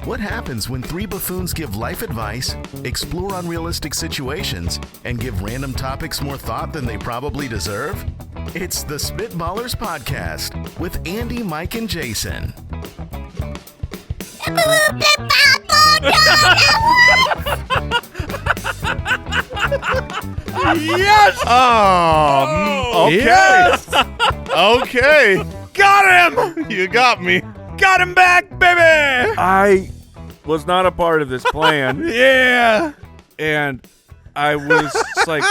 What happens when three buffoons give life advice, explore unrealistic situations, and give random topics more thought than they probably deserve? It's the Spitballers Podcast with Andy, Mike, and Jason. Yes! Oh, okay. Yes! Okay. Got him! You got me. Got him back, baby! I was not a part of this plan, Yeah! and I was just like,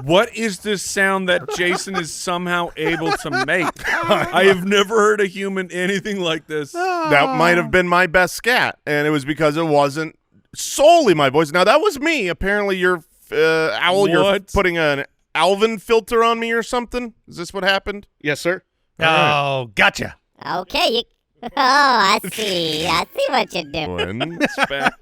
what is this sound that Jason is somehow able to make? I have never heard a human anything like this. That might have been my best scat, and it was because it wasn't solely my voice. Now, that was me. Apparently, you're Owl, you're What? putting an Alvin filter on me or something? Is this what happened? Yes, sir. Oh, gotcha. Okay. I see. I see what you're doing. Gwen's back.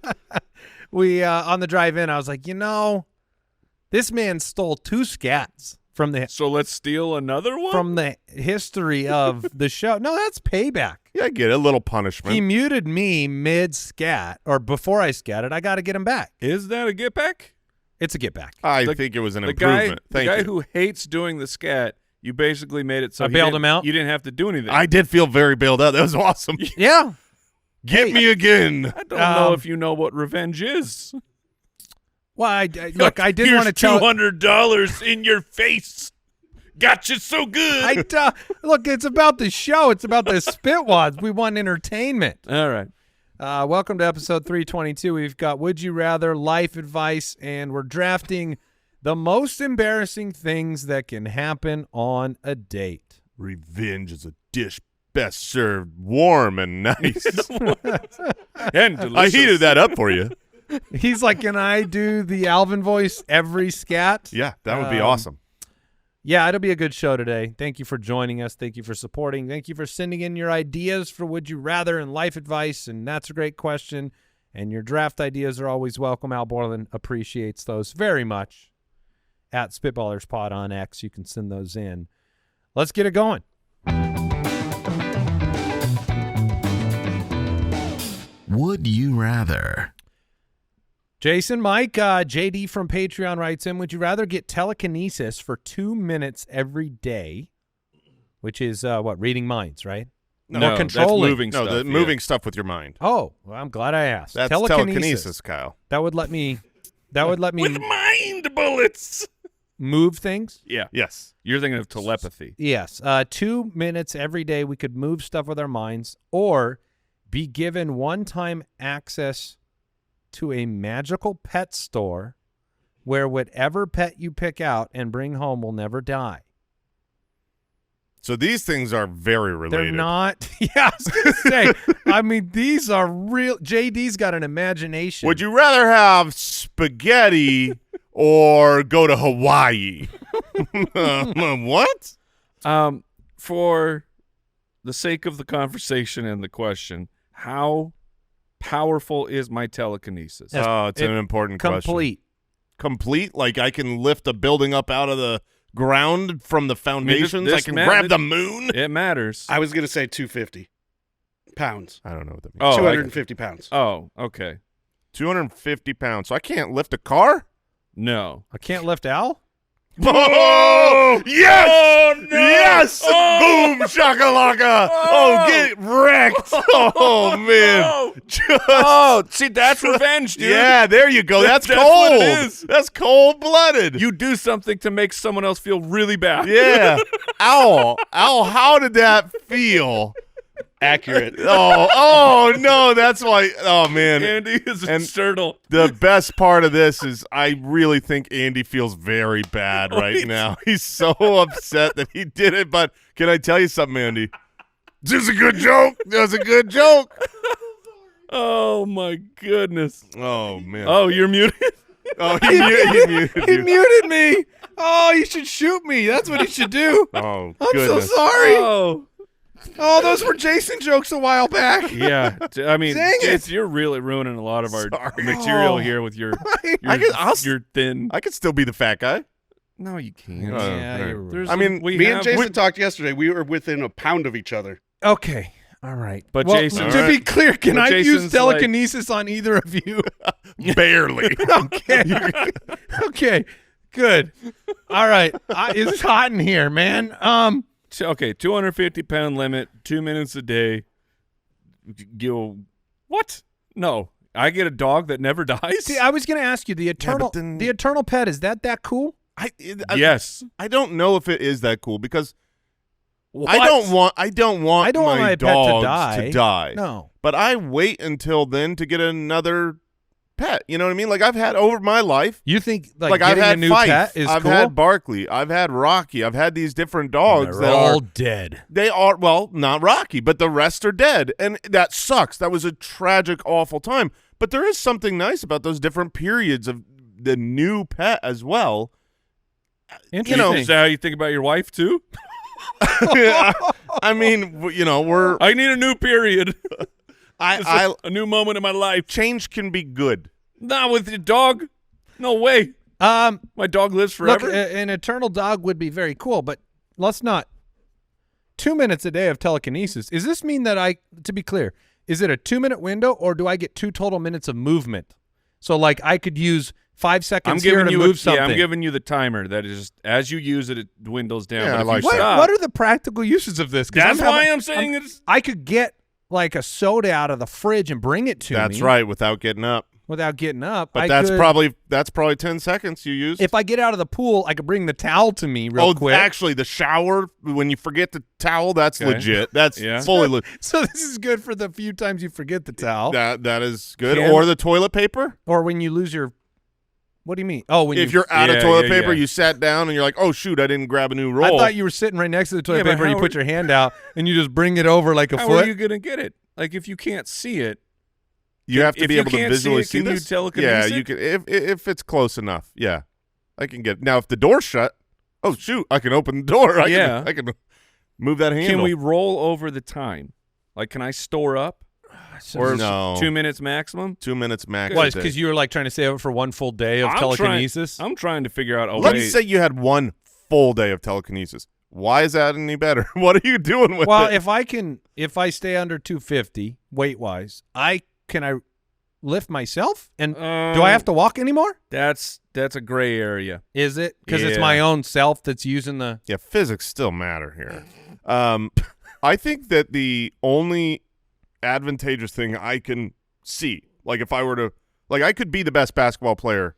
We on the drive in, I was like, this man stole 2 scats from the So let's steal another one? history of the show. No, that's payback. Yeah, I get it. A little punishment. He muted me mid scat or before I scatted. I got to get him back. Is that a get back? It's a get back. I The- think it was an The improvement. guy Thank you. who hates doing the scat, you basically made it so I he bailed didn't- him out? You didn't have to do anything. I did feel very bailed out. That was awesome. Yeah. Get me again. I don't know if you know what revenge is. Well, look, I didn't want to tell. $200 in your face. Got you so good. Look, it's about the show. It's about the Spitwads. We want entertainment. All right. Welcome to episode 322. We've got Would You Rather, life advice, and we're drafting the most embarrassing things that can happen on a date. Revenge is a dish best served warm and nice. And I delicious. heated that up for you. He's like, can I do the Alvin voice every scat? Yeah, that would be Um, awesome. Yeah, it'll be a good show today. Thank you for joining us. Thank you for supporting. Thank you for sending in your ideas for Would You Rather and life advice, and that's a great question. And your draft ideas are always welcome. Al Borland appreciates those very much. At Spitballers Pod on X, you can send those in. Let's get it going. Would you rather? Jason, Mike, JD from Patreon writes in, would you rather get telekinesis for 2 minutes every day, which is, reading minds, right? No, Or controlling. that's moving No, stuff. the moving stuff with your mind. Oh, well, I'm glad I asked. That's telekinesis, Kyle. That would let me With mind bullets. move things. Yeah. Yes. You're thinking of telepathy. Yes. 2 minutes every day we could move stuff with our minds or be given one-time access to a magical pet store where whatever pet you pick out and bring home will never die. So these things are very related. They're not. Yeah, I was going to say, I mean, these are real. JD's got an imagination. Would you rather have spaghetti or go to Hawaii? What? For the sake of the conversation and the question, how powerful is my telekinesis? Yes. Oh, it's an important question. complete? Complete? Like I can lift a building up out of the ground from the foundations? this I can man- grab the moon? It matters. I was going to say 250 pounds. I don't know what that means. Oh, 250 pounds. Oh, okay. 250 pounds. So I can't lift a car? No. I can't lift Al? Oh, yes! Oh, no! Yes! Oh! Boom, shakalaka! Oh, get wrecked! Oh, man. No! Just, Oh, see, that's revenge, dude. yeah, there you go. That's That's cold. what it is. That's cold-blooded. You do something to make someone else feel really bad. Yeah. Owl, how did that feel? Accurate. Oh, no, that's why. Oh, man. Andy is a And- turtle. The best part of this is I really think Andy feels very bad right Right. now. He's so upset that he did it, but can I tell you something, Andy? This is a good joke. That was a good joke. Oh, my goodness. Oh, man. Oh, you're muted? Oh, he muted He you. muted me. Oh, you should shoot me. That's what he should do. Oh, I'm goodness. so sorry. Oh. Oh, those were Jason jokes a while back. Yeah, I mean, Dang it. you're really ruining a lot of our Sorry. material Oh. here with your I'll your thin. I could still be the fat guy. No, you can't. Oh, Yeah, right. you're right. There's I mean, we Me and have- Jason talked yesterday. We were within a pound of each other. Okay. All right. But well, Jason, to be clear, can I use Jason's telekinesis on either of you? Barely. Okay. Okay. Good. All right. It's hot in here, man. Okay, 250-pound limit, 2 minutes a day. What? No, I get a dog that never dies. See, I was going to ask you the eternal pet. Is that cool? Yes. I don't know if it is that cool because What? I don't want my pet to dogs to die. No. But I wait until then to get another pet. You know what I mean? Like I've had over my life. You think Like getting I've had a new Fife, pet is I've cool? had Barkley, I've had Rocky, I've had these different dogs They're that all are dead. They are, well, not Rocky, but the rest are dead. And that sucks. That was a tragic, awful time. But there is something nice about those different periods of the new pet as well. Interesting. Is that how you think about your wife too? I mean, we're I need a new period. I a new moment in my life. change can be good. Not with your dog. No way. My dog lives forever. Look, an eternal dog would be very cool, but let's not. 2 minutes a day of telekinesis. Does this mean that to be clear, is it a 2-minute window or do I get 2 total minutes of movement? So like I could use 5 seconds here to move something. Yeah, I'm giving you the timer. That is, as you use it, it dwindles down. Yeah, But I if like you that. stop, What are the practical uses of this? 'Cause that's why I'm saying it's. I could get like a soda out of the fridge and bring it to me. That's right, without getting up. Without getting up. But I that's could, probably 10 seconds you use. if I get out of the pool, I could bring the towel to me real quick. Actually, the shower, when you forget the towel, that's Okay. legit. That's Yeah. fully legit. So this is good for the few times you forget the towel. That is good. Can- Or the toilet paper. Or when you lose your what do you mean? Oh, when If you're out of Yeah, toilet yeah, paper, yeah. you sat down and you're like, oh, shoot, I didn't grab a new I roll. thought you were sitting right next to the toilet Yeah, but paper and you how put are- your hand out and you just bring it over like a How foot. are you gonna get it? Like if you can't see it, You have to if be you able to can't see visually it, see can you this. telekinesis Yeah, it? you can if it's close enough. Yeah, I can get. Now, if the door's shut, oh shoot, I can open the door. I can move that handle. can we roll over the time? Like, can I store up? Or No. 2 minutes maximum? 2 minutes max. What, a day. because you were like trying to save it for one full day of telekinesis? I'm trying to figure out a Let's way. say you had one full day of telekinesis. Why is that any better? What are you doing with Well, it? if I stay under 250 weight wise, can I lift myself? And do I have to walk anymore? That's a gray area. Is it because it's Yeah. my own self that's using the? Yeah, physics still matter here. I think that the only advantageous thing I can see, like if I were to, like I could be the best basketball player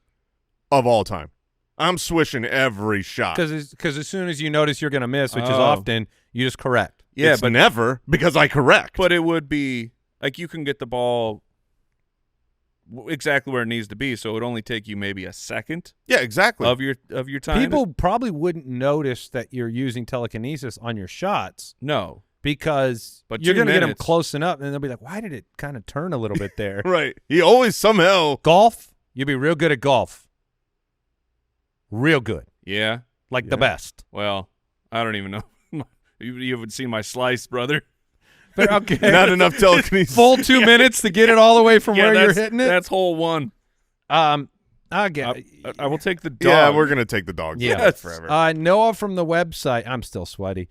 of all time. I'm swishing every shot. Because as soon as you notice you're going to miss, which is Oh. often, you just correct. Yeah, It's but never because I correct. but it would be like you can get the ball exactly where it needs to be, so it would only take you maybe a second yeah, exactly. of your time. People probably wouldn't notice that you're using telekinesis on your shots no. because But you're 2 going to get them minutes. close enough, and they'll be like, "Why did it kind of turn a little bit there?" Right. He always somehow. Golf, you'd be real good at golf. Real good, Yeah. like the best. Well, I don't even know. You haven't seen my slice, brother. But okay, Not enough telekinesis. full 2 minutes to get it all the way from where you're that's- hitting it. That's hole one. I get. I will take the dog. Yeah, we're gonna take the dog. Yes. forever. Noah from the website. I'm still sweaty.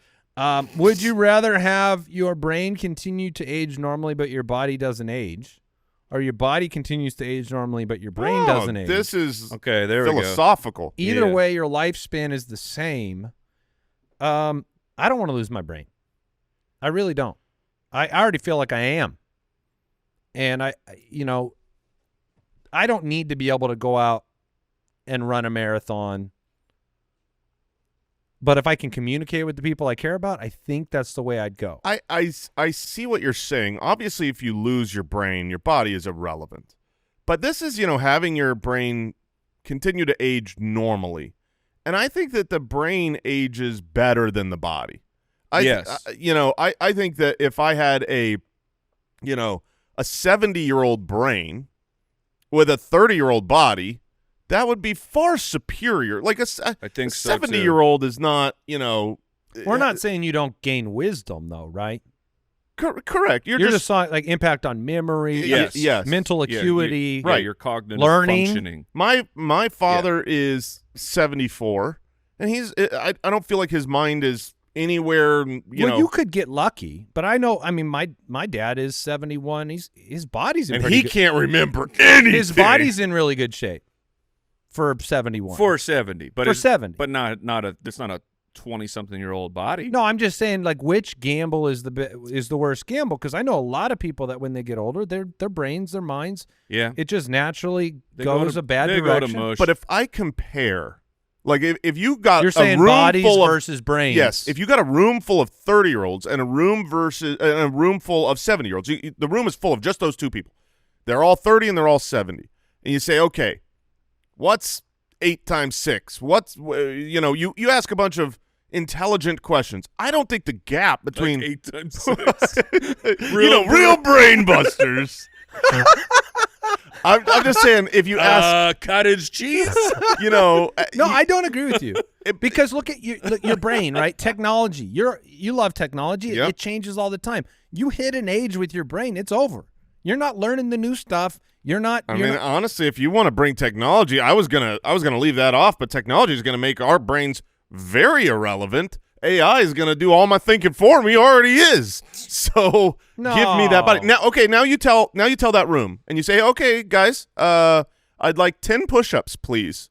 Would you rather have your brain continue to age normally, but your body doesn't age, or your body continues to age normally, but your brain doesn't age? This is Okay, there we go. philosophical. Either Yeah. way, your lifespan is the same. I don't want to lose my brain. I really don't. I already feel like I am. And I don't need to be able to go out and run a marathon. But if I can communicate with the people I care about, I think that's the way I'd go. I see what you're saying. Obviously, if you lose your brain, your body is irrelevant. But this is, having your brain continue to age normally. And I think that the brain ages better than the body. Yes. I think that if I had a 70-year-old brain with a 30-year-old body, that would be far superior. Like a I think so, too. 70-year-old is not, We're not saying you don't gain wisdom, though, right? correct. You're just talking like impact on memory, Yes. Yes. mental Yeah, acuity. yeah, your cognitive learning. functioning. My father is 74, and I don't feel like his mind is anywhere. You could get lucky, but I know. I mean, my dad is 71. His body's in and pretty he good, can't remember anything. His body's in really good shape for 71. For 70, but For it's 70. but not a. It's not a 20-something-year-old body. No, I'm just saying, like, which gamble is the worst gamble? Because I know a lot of people that when they get older, their brains, their minds, Yeah, it just naturally They goes go a bad they direction. Go to mush. But if I compare, like if you got You're saying a room bodies full of, versus brains. yes, if you got a room full of 30-year-olds and a room full of 70-year-olds, the room is full of just those two people. They're all 30 and they're all 70, and you say, okay, what's 8 times 6? What's you ask a bunch of intelligent questions. I don't think the gap between like 8 times 6. real brain busters. I'm just saying, if you ask, cottage cheese. No, I don't agree with you. Because look at your brain, right? Technology. You love technology. Yep. It changes all the time. You hit an age with your brain, it's over. You're not learning the new stuff. You're not. I mean, honestly, if you want to bring technology, I was gonna leave that off, but technology is gonna make our brains very irrelevant. AI is gonna do all my thinking for me. Already is. So give me that body. Now, okay. Now you tell that room, and you say, okay, guys, I'd like 10 push-ups, please.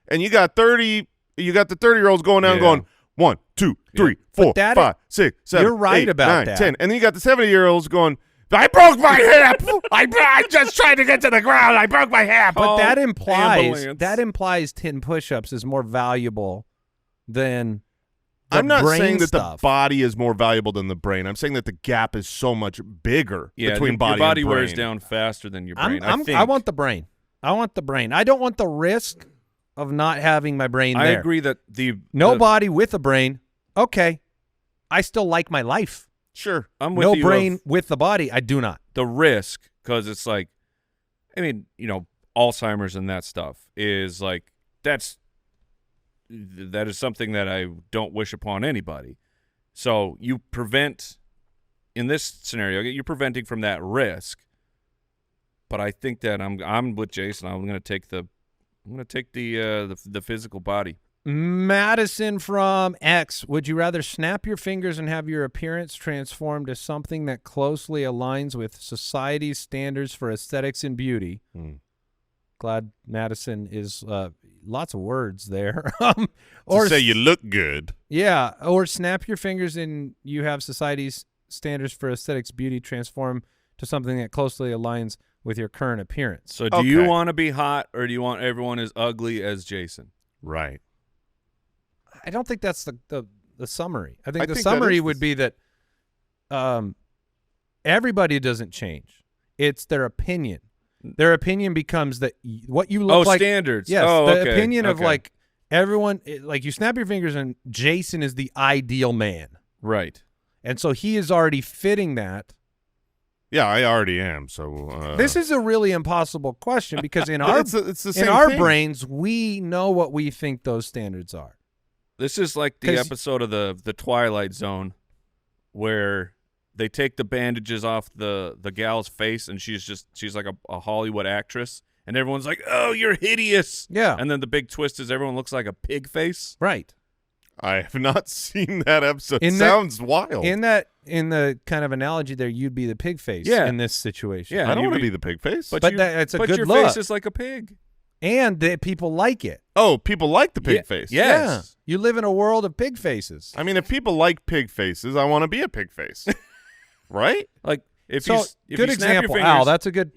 And you got 30. You got the 30-year-olds going down, going 1, 2, 3, 4, 5, 6, 7. You're right 8, about 9, that. 10, and then you got the 70-year-olds going, I broke my hip. I just tried to get to the ground. I broke my hip. But that ambulance. implies 10 push-ups is more valuable than the I'm not brain saying that stuff. the body is more valuable than the brain. I'm saying that the gap is so much bigger between body your body and brain. wears down faster than your brain. I want the brain. I want the brain. I don't want the risk of not having my brain I there. agree that No body with a brain. Okay, I still like my life. Sure. I'm with No you brain of with the body. I do not. the risk, because it's like, I mean, Alzheimer's and that stuff is like that is something that I don't wish upon anybody. So you prevent, in this scenario, you're preventing from that risk. But I think that I'm with Jason. I'm going to take the physical body. Madison from X, would you rather snap your fingers and have your appearance transform to something that closely aligns with society's standards for aesthetics and beauty? Glad Madison is lots of words there. Or to say you look good. Yeah, or snap your fingers and you have society's standards for aesthetics, beauty transform to something that closely aligns with your current appearance. So do you want to be hot, or do you want everyone as ugly as Jason? Right. I don't think that's the summary. I think the summary would be that everybody doesn't change. It's their opinion. Their opinion becomes that what you look like. Standards. Yes, the opinion of like everyone. Like you snap your fingers and Jason is the ideal man. Right. And so he is already fitting that. Yeah, I already am. So this is a really impossible question because in our it's the same in our thing. brains we know what we think those standards are. This is like the episode of the Twilight Zone where they take the bandages off the gal's face, and she's like a Hollywood actress, and everyone's like, "Oh, you're hideous." Yeah. And then the big twist is everyone looks like a pig face. Right. I have not seen that episode. In Sounds wild. In the kind of analogy there, you'd be the pig face in this situation. Yeah, I don't want to be the pig face. But that's a good your look. face is like a pig. And that people like it. Oh, people like the pig face. Yes. Yeah. You live in a world of pig faces. I mean, if people like pig faces, I want to be a pig face. Right? Like if So, you good snap example. your fingers, Al,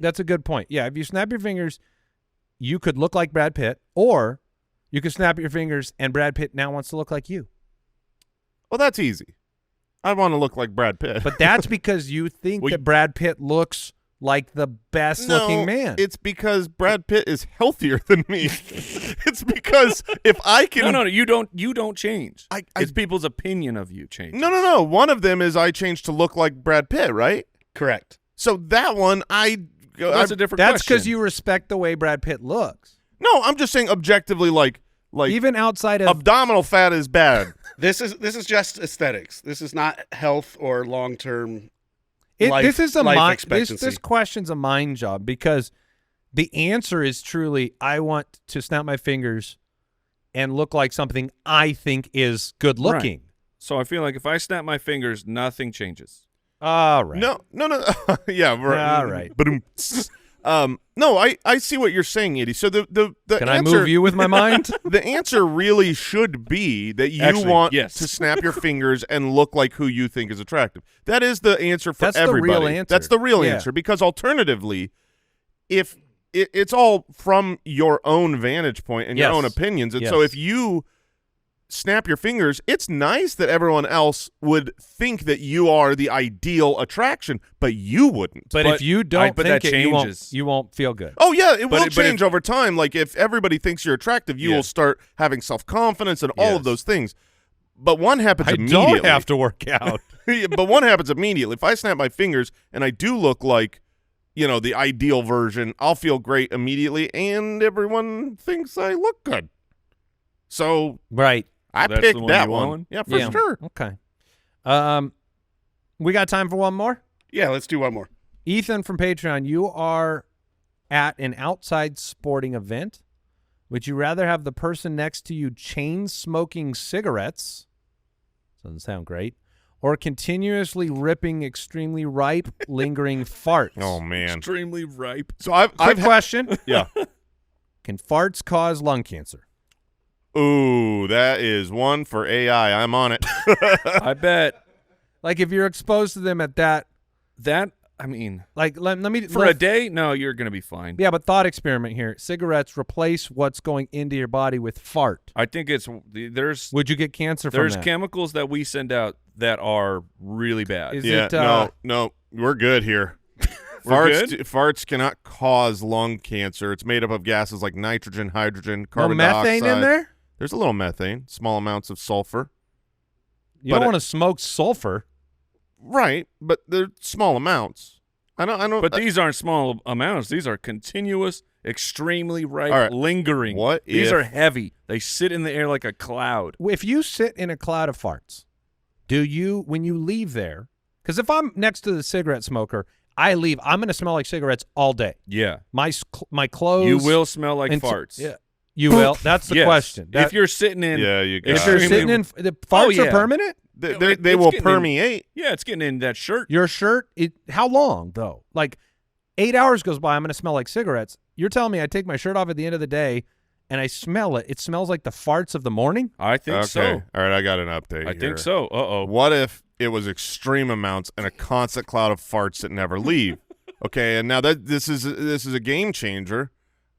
that's a good point. Yeah, if you snap your fingers, you could look like Brad Pitt, or you could snap your fingers and Brad Pitt now wants to look like you. Well, that's easy. I want to look like Brad Pitt. But that's because you think that Brad Pitt looks like the best looking man. It's because Brad Pitt is healthier than me. It's because if I can No, you don't change. I- It's people's opinion of you change. No. One of them is I changed to look like Brad Pitt, right? Correct. So that one That's a different That's question. because you respect the way Brad Pitt looks. No, I'm just saying objectively like Even outside of abdominal fat is bad. This is just aesthetics. This is not health or long-term this is a life mind. expectancy. This question's a mind job because the answer is truly I want to snap my fingers and look like something I think is good looking. So I feel like if I snap my fingers, nothing changes. All right. No. Yeah, right. All right. No, I see what you're saying, Eddie. So the Can I answer, move you with my mind? the answer really should be that you Actually, want yes. to snap your fingers and look like who you think is attractive. That is the answer for That's the everybody. real answer. That's the real Yeah. answer, because alternatively, if it's all from your own vantage point and your Yes. own opinions, and Yes. so if you snap your fingers, it's nice that everyone else would think that you are the ideal attraction, but you wouldn't. But if you don't but think that it, changes. you won't feel good. Oh yeah, it will but change if- over time. Like if everybody thinks you're attractive, you will Yes. start having self-confidence and all Yes. of those things. But one happens I immediately. don't have to work out. But one happens immediately. If I snap my fingers and I do look like, the ideal version, I'll feel great immediately, and everyone thinks I look good. So Right. I That's picked the one that you one. want? Yeah, for sure. Okay. We got time for one more? Yeah, let's do one more. Ethan from Patreon, you are at an outside sporting event. Would you rather have the person next to you chain smoking cigarettes? Doesn't sound great. Or continuously ripping extremely ripe, lingering farts? Oh man. Extremely ripe. So I've Quick question. yeah. Can farts cause lung cancer? Ooh, that is one for AI. I'm on it. I bet Like if you're exposed to them at that, I mean, like let me for a day, no, you're going to be fine. Yeah, but thought experiment here. Cigarettes replace what's going into your body with fart. I think there's Would you get cancer from there's that? chemicals that we send out that are really bad. Is Yeah, it, no, we're good here. We're Farts cannot cause lung cancer. It's made up of gases like nitrogen, hydrogen, no carbon methane dioxide. in there? There's a little methane, small amounts of sulfur. You But don't want to smoke sulfur. Right, but they're small amounts. I don't. But these aren't small amounts. These are continuous, extremely ripe, All right. lingering. What These if- are heavy. They sit in the air like a cloud. If you sit in a cloud of farts, do you, when you leave there, because if I'm next to the cigarette smoker, I leave, I'm going to smell like cigarettes all day. Yeah. My clothes. You will smell like and- farts. Yeah, you will. That's the Yes. question. If you're sitting in, Yeah, you got If it. you're extremely- sitting in, the farts yeah. are permanent? They it's will getting in- permeate. yeah, it's getting in that shirt. Your shirt, how long though? Like 8 hours goes by, I'm going to smell like cigarettes. You're telling me I take my shirt off at the end of the day and I smell it. It smells like the farts of the morning? I think Okay, so. all right, I got an update. I here. think so. Uh-oh. What if it was extreme amounts and a constant cloud of farts that never leave? Okay, and now this is a game changer,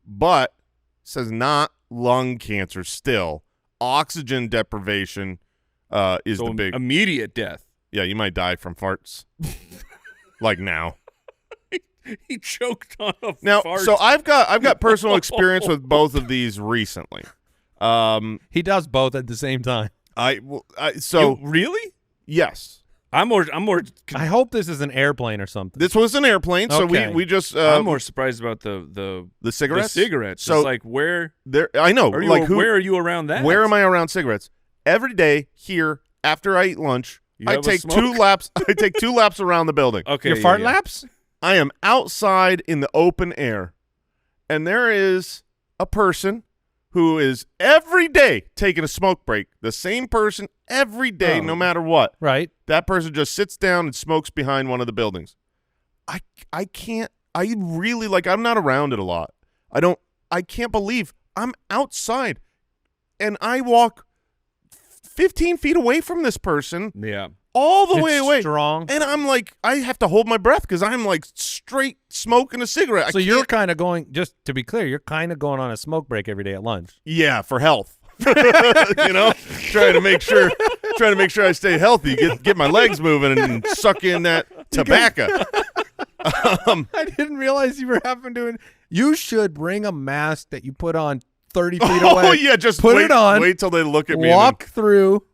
but it says not lung cancer still. Oxygen deprivation is So the big. immediate death. Yeah, you might die from farts. Like now. He choked on a Now, fart. so I've got personal experience with both of these recently. He does both at the same time. So really? yes. I'm more I hope this is an airplane or something. This was an airplane, so Okay. we just I'm more surprised about the cigarettes. The cigarettes. So It's like where I know. are you? Like Where are you around that? Where am I around cigarettes? Every day here after I eat lunch, You I have a take smoke? 2 laps. I take 2 laps around the building. Okay, Your yeah, fart yeah. laps? I am outside in the open air, and there is a person who is every day taking a smoke break. The same person every day, Oh. no matter what. Right. That person just sits down and smokes behind one of the buildings. I can't. I really I'm not around it a lot. I can't believe I'm outside, and I walk 15 feet away from this person, Yeah. all the It's way away. strong. And I'm like, I have to hold my breath because I'm like straight smoking a cigarette. So you're kind of going, just to be clear, you're kind of going on a smoke break every day at lunch. yeah, for health. trying to make sure I stay healthy, get my legs moving and suck in that tobacco. I didn't realize you were having to. You should bring a mask that you put on 30 feet away. Oh yeah, just put wait, it on. Wait till they look at me. Walk through.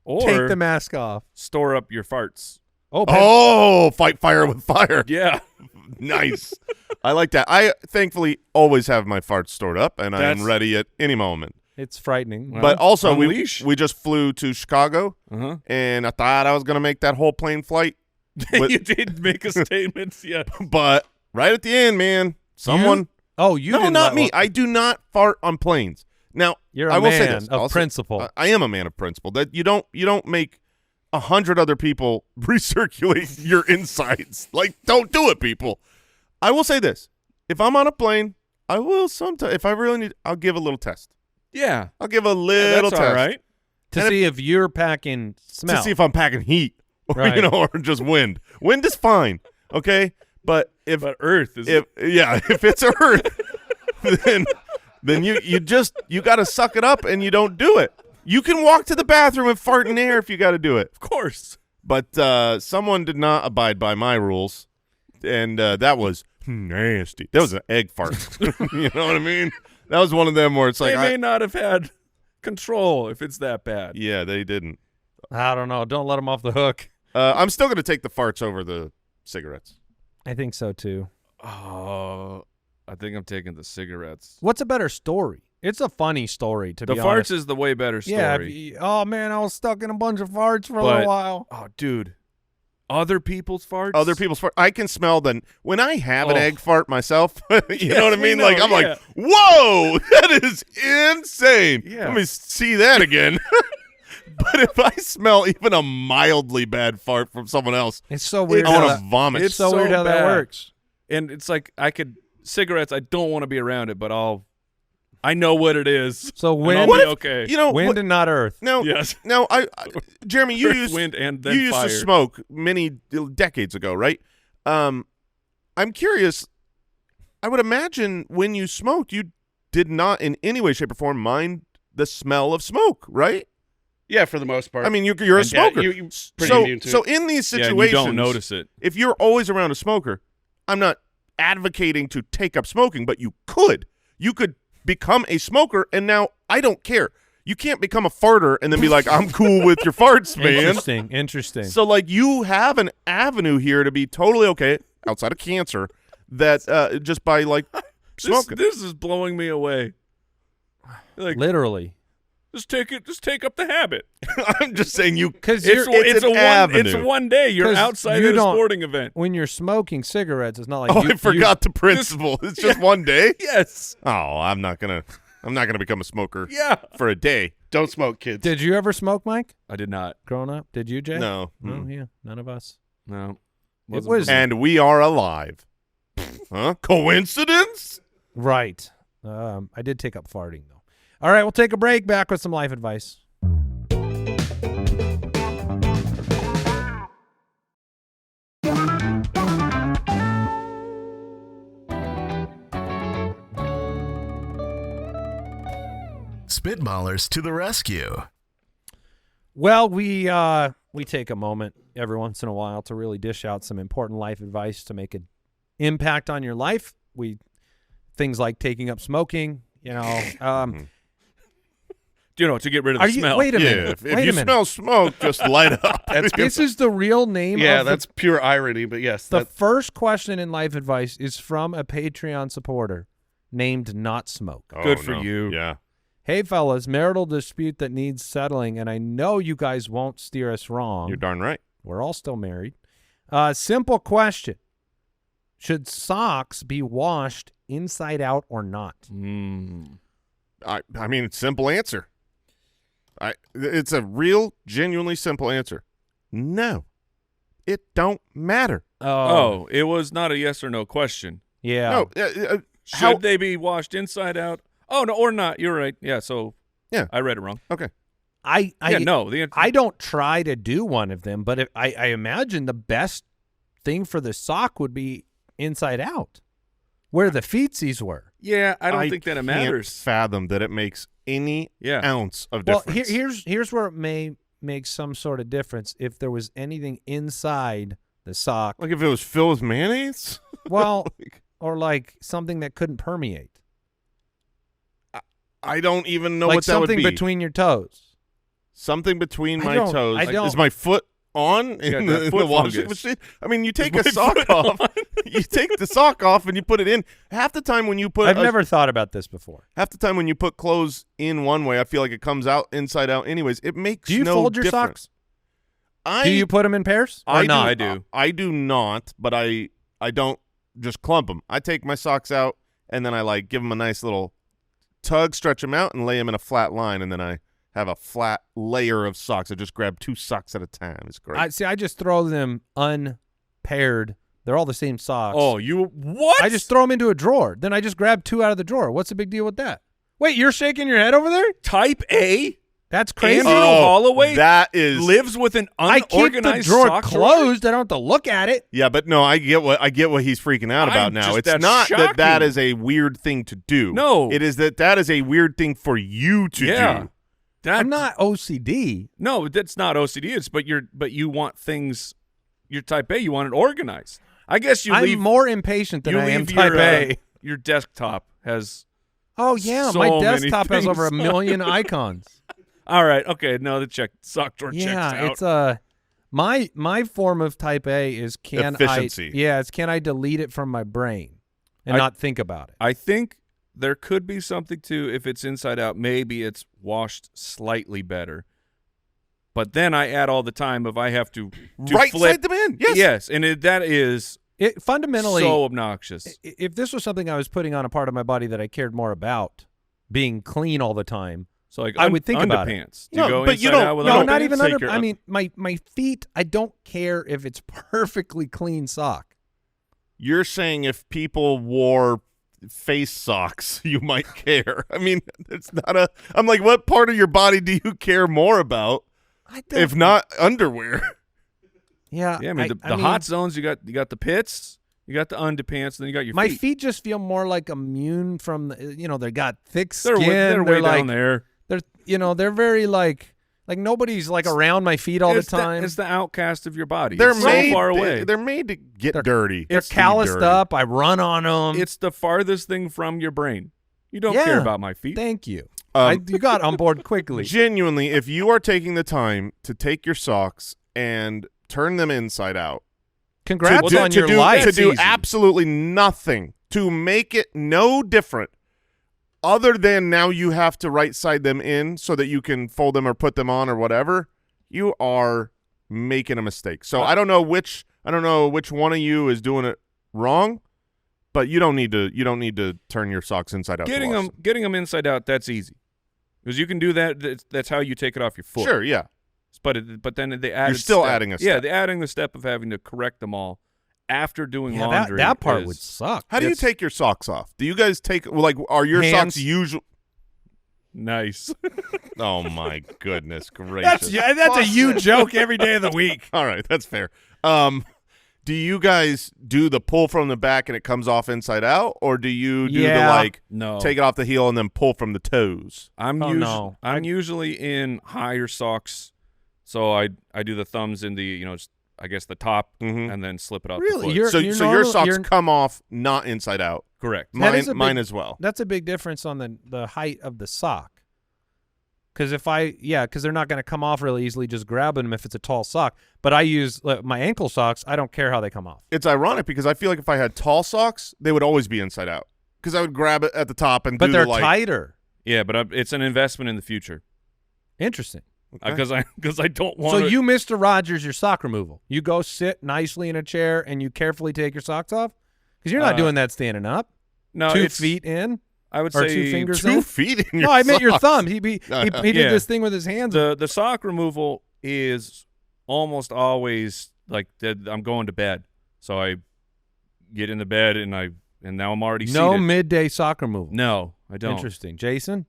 Or Take the mask off. store up your farts. Oh, fight fire with fire. Yeah. Nice. I like that. I thankfully always have my farts stored up, and I am That's- ready at any moment. It's frightening. Well, But also, unleash. we just flew to Chicago, Uh-huh. and I thought I was going to make that whole plane flight. But- You did make a statement. Yeah. But right at the end, man, someone. You No, didn't not let me. one- I do not fart on planes. Now, You're a I will say man this. of I'll say- principle. I am a man of principle. That you don't make 100 other people recirculate your insides. Like, don't do it, people. I will say this. If I'm on a plane, I will sometimes, if I really need, I'll give a little test. Yeah. I'll give a little that's test. all right. To see if you're packing smell. To see if I'm packing heat or, Right. or just wind. Wind is fine, okay? But if Earth is if it's Earth, then you got to suck it up and you don't do it. You can walk to the bathroom and fart in air if you got to do it. of course. But someone did not abide by my rules, and that was nasty. That was an egg fart. You know what I mean? That was one of them where it's like They may not have had control if it's that bad. yeah, they didn't. I don't know. Don't let them off the hook. I'm still going to take the farts over the cigarettes. I think so too. Oh, I think I'm taking the cigarettes. What's a better story? It's a funny story, to The be farts honest. is the way better story. Yeah. Oh, man, I was stuck in a bunch of farts for a But- little while. Oh, dude. Other people's farts? Other people's fart. I can smell them. When I have an Oh. egg fart myself, you Yes, know what I we mean? know, Like, I'm yeah. like, whoa, that is insane. Yeah. Let me see that again. But if I smell even a mildly bad fart from someone else, It's so weird. I how want to vomit. It's so weird how that bad. works. And it's like cigarettes, I don't want to be around it, but I know what it is. So and wind, I'll What be if- okay. You know, wind and not earth. no, Yes. no, Jeremy, you Earth, used wind, and then you used fire. to smoke many decades ago, right? I'm curious. I would imagine when you smoked, you did not in any way, shape, or form mind the smell of smoke, right? Yeah, for the most part. I mean, you're a And, yeah, smoker. you pretty immune to so it. in these Yeah, situations, and you don't notice it. if you're always around a smoker, I'm not advocating to take up smoking, but you could. You could become a smoker, and now I don't care. You can't become a farter and then be like, I'm cool with your farts, man. Interesting. So, like, you have an avenue here to be totally okay, outside of cancer, that just by, like, smoking. This is blowing me away. Like, Literally. just take up the habit. I'm just saying you – Because it's an avenue. It's one day. You're 'Cause outside you at a don't- sporting event. when you're smoking cigarettes, it's not like Oh, you, I forgot the principle. It's just one day? Yes. Oh, I'm not gonna become a smoker Yeah. for a day. Don't smoke, kids. Did you ever smoke, Mike, I did not. growing up? Did you, Jay? No. No, yeah, none of us. No. It was And we are alive. Huh? Coincidence? right. I did take up farting though. All right, we'll take a break. Back with some life advice. Spitballers to the rescue. Well, we take a moment every once in a while to really dish out some important life advice to make an impact on your life. Things like taking up smoking, to get rid of Are the you smell. wait a Yeah, minute. if wait you a minute. smell smoke, just light up. This is the real name yeah, of that's pure irony, but yes. the That, first question in life advice is from a Patreon supporter named Not Smoke. Good for you. Yeah. Hey fellas, marital dispute that needs settling, and I know you guys won't steer us wrong. You're darn right. We're all still married. Simple question. Should socks be washed inside out or not? I mean, it's a simple answer. It's a real, genuinely simple answer. No. It don't matter. Oh, it was not a yes or no question. Yeah. No. Should they be washed inside out? Oh, no, or not. You're right. Yeah, so Yeah. I read it wrong. Okay. No. The answer, I don't try to do one of them, but I imagine the best thing for the sock would be inside out, where the feetsies were. yeah, I don't think that it can't matters. fathom that it makes any Yeah. ounce of Well, difference. here's where it may make some sort of difference if there was anything inside the sock. Like if it was filled with mayonnaise? Well, or like something that couldn't permeate, I don't even know like what that would something be. between your toes. Something between I my don't- toes. I don't- Is my foot on Yeah, in that the foot washing fungus. machine? I mean, you take my a sock foot off. You take the sock off and you put it in. Half the time when you put I've never thought about this before. half the time when you put clothes in one way, I feel like it comes out inside out anyways. It makes Do you no fold your difference. socks? Do you put them in pairs or I not? do. I do not, but I don't just clump them. I take my socks out and then I like give them a nice little tug, stretch them out, and lay them in a flat line, and then I have a flat layer of socks. I just grab 2 socks at a time. It's great. I just throw them unpaired. They're all the same socks. Oh, what? I just throw them into a drawer. Then I just grab 2 out of the drawer. What's the big deal with that? Wait, you're shaking your head over there? Type A? That's crazy. Andrew Holloway that is lives with an I keep the unorganized drawer sock closed. I don't have to look at it. Yeah, but no, I get what he's freaking out about now. It's not that shocking. is a weird thing to do. No. It is that is a weird thing for you to do. I'm not OCD. No, that's not OCD. But you want things. You're type A. You want it organized. I guess I'm more impatient than I am type A. Your desktop has. Oh yeah, so my many desktop has things. over 1 million icons. All right. Okay. No, the sock drawer checks Yeah, out. it's my form of type A is efficiency. Can I delete it from my brain and not think about it? I think there could be something to if it's inside out. Maybe it's washed slightly better. But then I add all the time if I have to right flip. side them in. Yes. Yes, and that is It fundamentally so obnoxious. If this was something I was putting on a part of my body that I cared more about, being clean all the time, So like I would think about it. underpants. Do you No, go but you inside don't- out with No, No, underpants? not even take under. your- I mean, my feet. I don't care if it's perfectly clean sock. You're saying if people wore face socks, you might care. I mean, it's not a. I'm like, what part of your body do you care more about? I don't, If not underwear. yeah, Yeah, I mean the hot zones. You got the pits. You got the underpants. Then you got your my feet. feet just feel more like immune from the, they got thick They're skin. way, they're way like, down there. They're very like nobody's like around my feet all the time. It's the outcast of your body. They're It's made so far away. They're made to get dirty. They're It's to be calloused dirty. up. I run on them. It's the farthest thing from your brain. You don't Yeah. care about my feet. Thank you. Um, You got on board quickly. Genuinely, if you are taking the time to take your socks and turn them inside out, Congrats to on do, your to life. do, to do easy. absolutely nothing to make it no different other than now you have to right side them in so that you can fold them or put them on or whatever, you are making a mistake. So I don't know which one of you is doing it wrong, but you don't need to turn your socks inside out. Getting to wash them inside out, that's easy. Because you can do that. That's how you take it off your foot. Sure, yeah. But then they added. You're still step. adding a Yeah, step. they're adding the step of having to correct them all after doing Yeah, laundry. that part is- would suck. How do you take your socks off? Do you guys take are your Hands. socks usual? nice. Oh my goodness gracious! That's a you joke every day of the week. All right, that's fair. Do you guys do the pull from the back and it comes off inside out, or do you do the No. take it off the heel and then pull from the toes? I'm Oh, no. I'm usually in higher socks, so I do the thumbs in the just, I guess the top Mhm. and then slip it out. Really? The foot. You're- So your normal- socks you're- come off not inside out. correct. That Mine is a big- mine as well. That's a big difference on the height of the sock. Because because they're not going to come off really easily just grabbing them if it's a tall sock. But I use my ankle socks. I don't care how they come off. It's ironic because I feel like if I had tall socks, they would always be inside out because I would grab it at the top and But do they're the tighter. Yeah, but it's an investment in the future Interesting. because I don't want. So you, Mr. Rogers, your sock removal. You go sit nicely in a chair and you carefully take your socks off? Because you're not doing that standing up. no 2 it's- feet in. I would or say 2 fingers 2 in? feet in your No, I meant your socks. thumb. He did Yeah. this thing with his hands. The sock removal is almost always like that I'm going to bed, so I get in the bed and now I'm already No seated. midday sock removal. No, I don't. Interesting. Jason?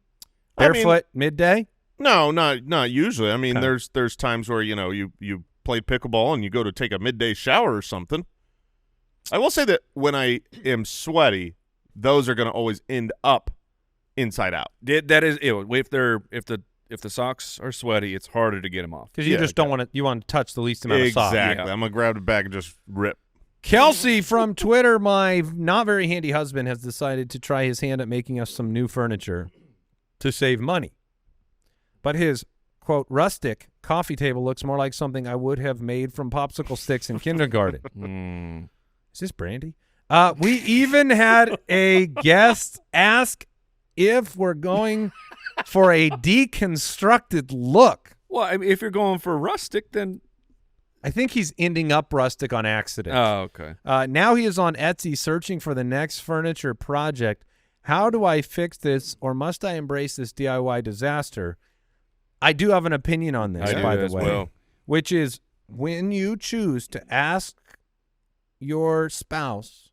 I mean- Barefoot midday? No, not usually. I mean, Okay. there's times where you played pickleball and you go to take a midday shower or something. I will say that when I am sweaty, those are going to always end up inside out. That is if the socks are sweaty, it's harder to get them off. Because you Yeah, just don't want to. You want to touch the least amount of sock. Exactly. Yeah. I'm gonna grab the bag and just rip. Kelsey from Twitter, my not very handy husband, has decided to try his hand at making us some new furniture to save money. But his, quote, rustic coffee table looks more like something I would have made from popsicle sticks in kindergarten. Is this brandy? We even had a guest ask if we're going for a deconstructed look. Well, I mean, if you're going for rustic, then I think he's ending up rustic on accident. oh, okay. Now he is on Etsy searching for the next furniture project. How do I fix this, or must I embrace this DIY disaster? I do have an opinion on this, I do by the as way, well. which is when you choose to ask your spouse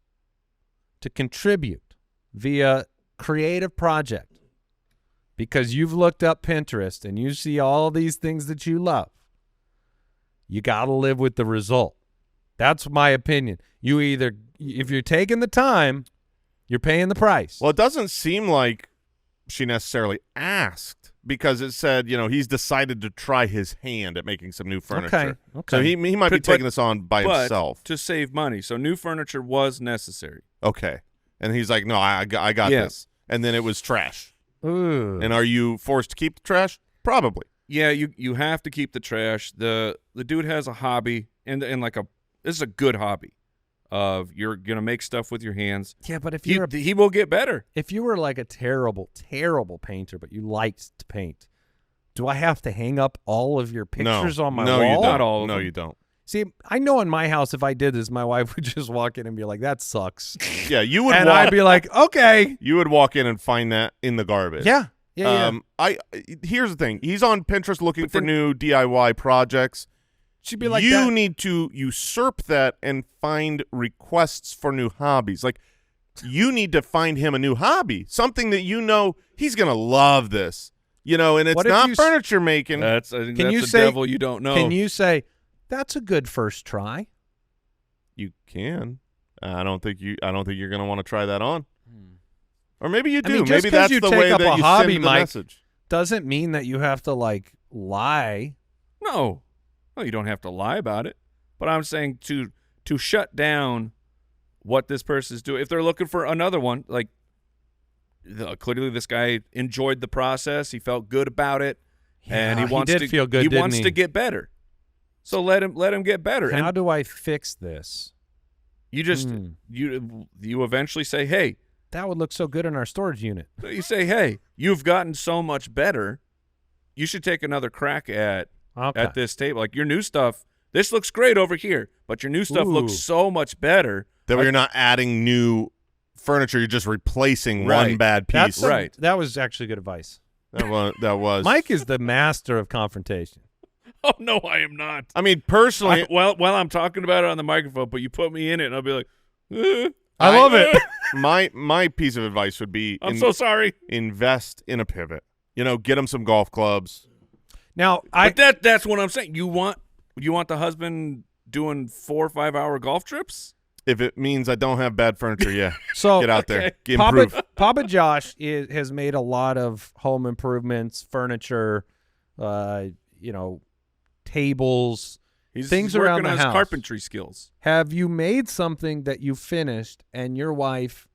to contribute via creative project because you've looked up Pinterest and you see all these things that you love, you got to live with the result. That's my opinion. You either, if you're taking the time, you're paying the price. Well, it doesn't seem like she necessarily asked because it said, he's decided to try his hand at making some new furniture. Okay. So he might be taking this on by himself. to save money. So new furniture was necessary. Okay. And he's like, no, I got this. And then it was trash. Ooh. And are you forced to keep the trash? Probably. Yeah, you have to keep the trash. The dude has a hobby and this is a good hobby of you're gonna make stuff with your hands. Yeah, but if he will get better. If you were like a terrible, terrible painter, but you liked to paint, do I have to hang up all of your pictures on my wall? You don't. Not all of no, them. you don't. See, I know in my house, if I did this, my wife would just walk in and be like, "That sucks," Yeah, you would. and I'd be like, "Okay." You would walk in and find that in the garbage. Yeah. Here's the thing. He's on Pinterest looking for new DIY projects. She'd be like, you that. need to usurp that and find requests for new hobbies. Like, you need to find him a new hobby, something that he's going to love this. And it's not furniture making. I think that's the devil you don't know. Can you say, that's a good first try? You can. I don't think you're going to want to try that on. Or maybe you do. I mean, just maybe 'cause that's you the take way up that a you hobby, send the Mike, message. Doesn't mean that you have to lie. No, you don't have to lie about it. But I'm saying to shut down what this person's doing. If they're looking for another one, clearly this guy enjoyed the process. He felt good about it, and he wants to feel good. He wants to get better. So let him get better. How do I fix this? You just you eventually say, hey. That would look so good in our storage unit. So you say, hey, you've gotten so much better. You should take another crack at this table. Like your new stuff, this looks great over here, but your new stuff looks so much better. That you're not adding new furniture. You're just replacing one bad piece. That was actually good advice. That was. Mike is the master of confrontation. Oh, no, I am not. I mean, personally. While I'm talking about it on the microphone, but you put me in it, and I'll be like, I love it. My piece of advice would be I'm so sorry. Invest in a pivot. Get him some golf clubs. Now, but that's what I'm saying. You want the husband doing 4 or 5 hour golf trips? If it means I don't have bad furniture, yeah. So get out there. Improve. Papa Josh has made a lot of home improvements, furniture, tables, things around the house. He's working on his carpentry skills. Have you made something that you finished and your wife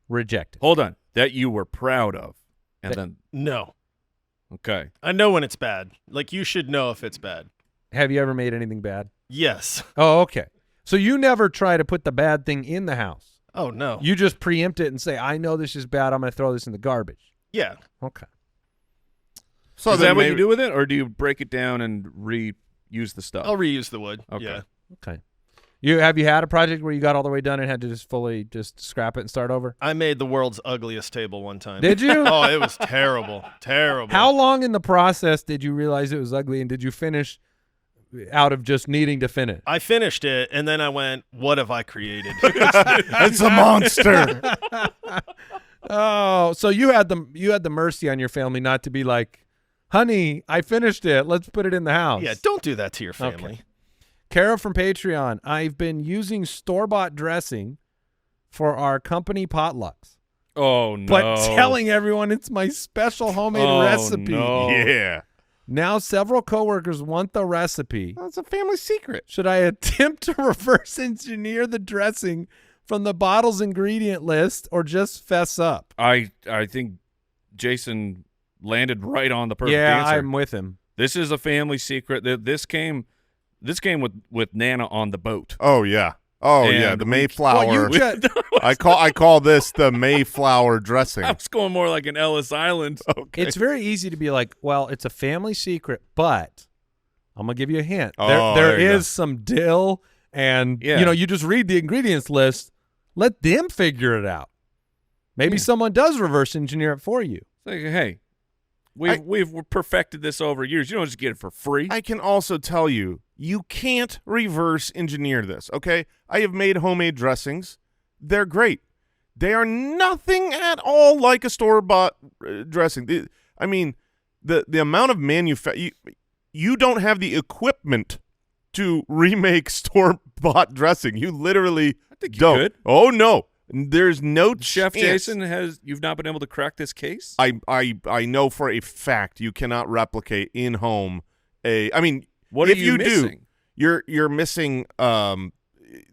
rejected? Hold on. That you were proud of. And then no. Okay. I know when it's bad. You should know if it's bad. Have you ever made anything bad? Yes. Oh, okay. So you never try to put the bad thing in the house. Oh, no. You just preempt it and say, I know this is bad. I'm going to throw this in the garbage. Yeah. Okay. So is that what you do with it, or do you break it down and reuse the stuff? I'll reuse the wood. Okay. Yeah. Okay. Have you had a project where you got all the way done and had to just fully scrap it and start over? I made the world's ugliest table one time. Did you? Oh, it was terrible. Terrible. How long in the process did you realize it was ugly, and did you finish out of just needing to finish? I finished it, and then I went, what have I created? It's a monster. Oh, so you had the mercy on your family not to be like, honey, I finished it. Let's put it in the house. Yeah, don't do that to your family. Okay. Kara from Patreon, I've been using store-bought dressing for our company potlucks. Oh, no. But telling everyone it's my special homemade recipe. No. Yeah. Now several coworkers want the recipe. That's a family secret. Should I attempt to reverse engineer the dressing from the bottle's ingredient list or just fess up? I think Jason landed right on the perfect yeah, answer. I'm with him. This is a family secret. This came with Nana on the boat. Oh yeah. Oh And yeah. The Mayflower. Well, I call this the Mayflower dressing. I was going more like an Ellis Island. Okay. It's very easy to be like, well, it's a family secret, but I'm going to give you a hint. Oh, there there you is some dill, and you just read the ingredients list. Let them figure it out. Maybe someone does reverse engineer it for you. It's like, hey, We've perfected this over years. You don't just get it for free. I can also tell you, you can't reverse engineer this, okay? I have made homemade dressings. They're great. They are nothing at all like a store-bought dressing. I mean, the amount of you don't have the equipment to remake store-bought dressing. You literally think you don't. could. Oh, no. There's no Chef chance. Jason, you've not been able to crack this case? I know for a fact you cannot replicate in home I mean, What if are you missing? You're missing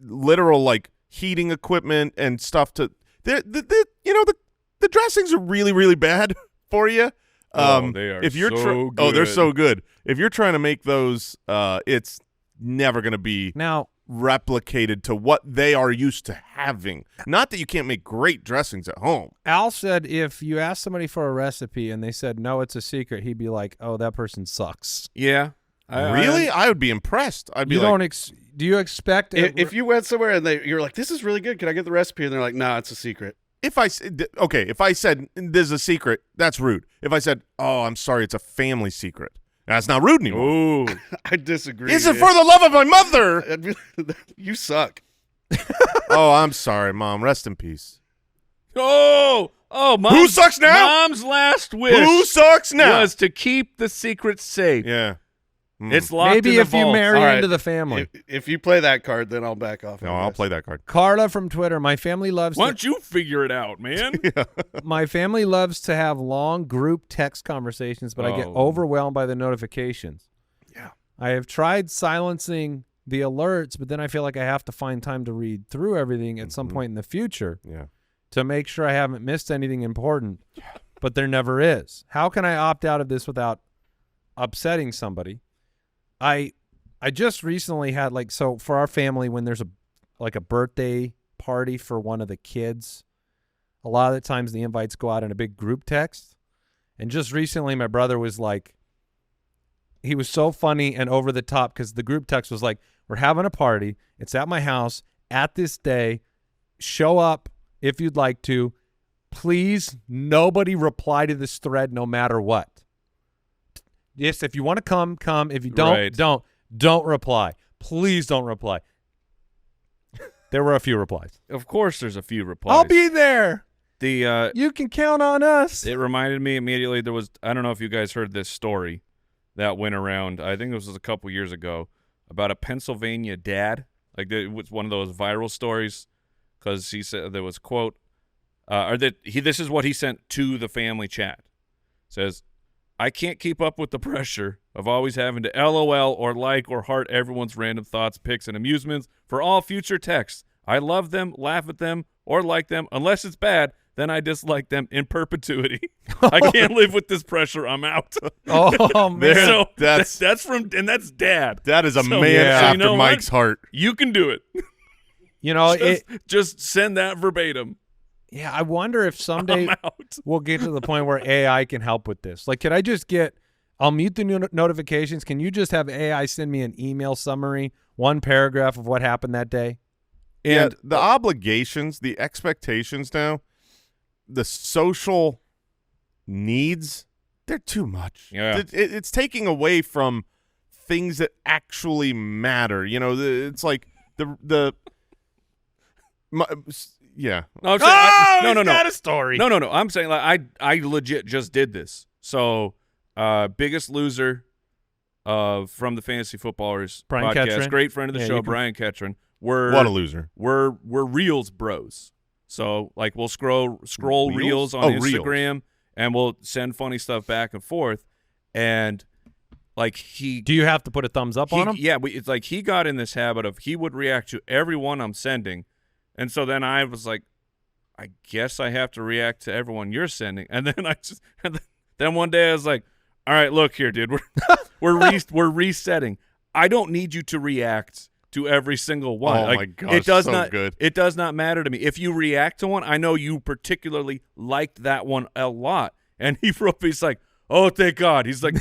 literal like heating equipment and stuff to the dressings are really, really bad for you. They are if you're so Oh, they're good. so good. If you're trying to make those, it's never going to be Now, replicated to what they are used to having. Not that you can't make great dressings at home. Al said if you ask somebody for a recipe and they said, no, it's a secret, he'd be like, oh, that person sucks. Yeah. Really? I would be impressed. I'd be You like, don't do you expect If you went somewhere and you're like, this is really good, can I get the recipe? And they're like, no, it's a secret. if I said there's a secret, that's rude. If I said, oh, I'm sorry, it's a family secret, that's not rude anymore. Ooh. I disagree. Is it for the love of my mother? I'd be- you suck. Oh, I'm sorry, Mom. Rest in peace. Oh, Mom's, Who sucks now? Mom's last wish Who sucks now? was to keep the secret safe. Yeah. Mm. It's locked maybe in the if you vault. marry All right. into the family. If you play that card, then I'll back off. No, on I'll this. play that card. Carla from Twitter, my family loves Why don't you figure it out, man? my family loves to have long group text conversations, but I get Oh. overwhelmed by the notifications. Yeah. I have tried silencing the alerts, but then I feel like I have to find time to read through everything at some point in the future Yeah. to make sure I haven't missed anything important, but there never is. How can I opt out of this without upsetting somebody? I just recently had so for our family, when there's a birthday party for one of the kids, a lot of the times the invites go out in a big group text. And just recently my brother was like, he was so funny and over the top because the group text was like, we're having a party. It's at my house at this day. Show up if you'd like to. Please, nobody reply to this thread no matter what. Yes, if you want to come, come. If you don't, Right. don't reply. Please don't reply. There were a few replies. Of course there's a few replies. I'll be there. The You can count on us. It reminded me immediately, I don't know if you guys heard this story that went around, I think this was a couple years ago, about a Pennsylvania dad. Like, it was one of those viral stories because he said there was, quote, this is what he sent to the family chat. Says, I can't keep up with the pressure of always having to LOL or like or heart everyone's random thoughts, pics, and amusements for all future texts. I love them, laugh at them, or like them. Unless it's bad, then I dislike them in perpetuity. I can't live with this pressure. I'm out. Oh, man. So That's- that's dad. That is a So- man so after you know Mike's what? heart. You can do it. You know, Just send that verbatim. yeah, I wonder if someday I'm out. we'll get to the point where AI can help with this. Like, could I just I'll mute the notifications. Can you just have AI send me an email summary, one paragraph of what happened that day? And the obligations, the expectations now, the social needs, they're too much. Yeah. It's taking away from things that actually matter. You know, it's like yeah. No, I'm saying, no. got a story. No. I'm saying I legit just did this. So, Biggest Loser from the Fantasy Footballers Brian podcast, Ketron. great friend of the Yeah, show, you can- Brian Ketron. We're What a loser. We're Reels bros. So like we'll scroll Reels? Reels on Oh, Reels. Instagram and we'll send funny stuff back and forth. And like Do you have to put a thumbs up on him? yeah, it's like he got in this habit of he would react to everyone I'm sending. And so then I was like, I guess I have to react to everyone you're sending. And then then one day I was like, all right, look here, dude. We're resetting. I don't need you to react to every single one. Oh, Like, my gosh, it does so not good. It does not matter to me. If you react to one, I know you particularly liked that one a lot. And he wrote, he's like, oh, thank God. He's like,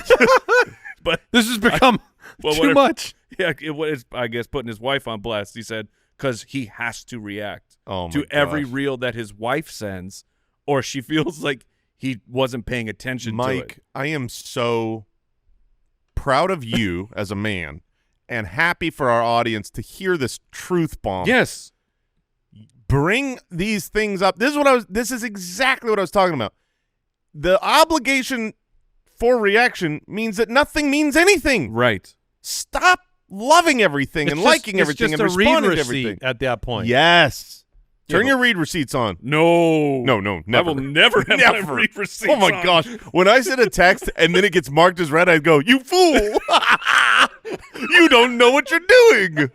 but This has become too whatever. much. Yeah, it was, I guess, putting his wife on blast. He said, because he has to react Oh, my to every gosh. reel that his wife sends, or she feels like he wasn't paying attention to it. Mike, I am so proud of you as a man and happy for our audience to hear this truth bomb. Yes. Bring these things up. This is exactly what I was talking about. The obligation for reaction means that nothing means anything. Right. Stop loving everything and liking everything and responding to everything. At that point. Yes. Turn your read receipts on. No. No, never. I will never have my Never. read receipts Oh, my on. gosh. When I send a text and then it gets marked as read, I'd go, you fool. You don't know what you're doing.